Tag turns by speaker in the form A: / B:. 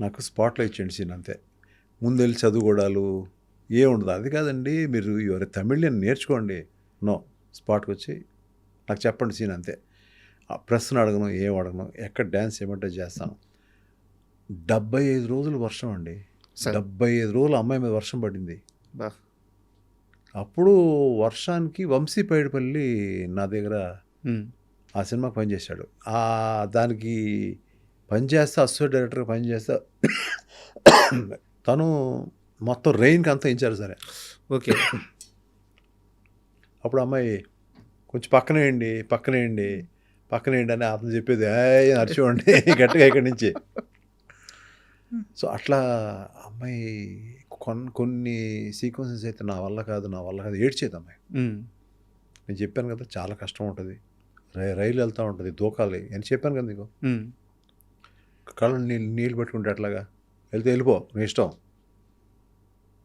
A: నాకు స్పాట్లో ఇచ్చేయండి సీన్ అంతే. ముందెళ్ళి చదువుకోవడాలు ఏముండదు. అది కాదండి, మీరు ఎవరు తమిళియన్ నేర్చుకోండి. నో, స్పాట్కి వచ్చి నాకు చెప్పండి సీన్ అంతే. ఆ ప్రశ్న అడగను, ఏం అడగను, ఎక్కడ డ్యాన్స్ చేయమంటే చేస్తాను. 75 రోజులు వర్షం అండి.
B: సార్
A: 75 రోజులు అమ్మాయి మీద వర్షం పడింది.
B: బా
A: అప్పుడు వర్షానికి వంశీ పైడిపల్లి నా దగ్గర ఆ సినిమాకి పనిచేశాడు. దానికి పనిచేస్తే అసోసియేట్ డైరెక్టర్గా పనిచేస్తే తను మొత్తం రెయిన్కి అంతా ఇచ్చారు సరే.
B: ఓకే.
A: అప్పుడు అమ్మాయి కొంచెం పక్కనేయండి అని అతను చెప్పేది నడిచివ్వండి గట్టిగా ఇక్కడి నుంచి. సో అట్లా అమ్మాయి కొన్ని సీక్వెన్సెస్ అయితే నా వల్ల కాదు ఏడ్చేది అమ్మాయి. నేను చెప్పాను కదా, చాలా కష్టం ఉంటుంది, రైలు వెళ్తూ ఉంటుంది, దూకాలి అని చెప్పాను కదా నీకు. కళ్ళు నీళ్ళు పెట్టుకుంటే అట్లాగా వెళ్తే వెళ్ళిపో నీ ఇష్టం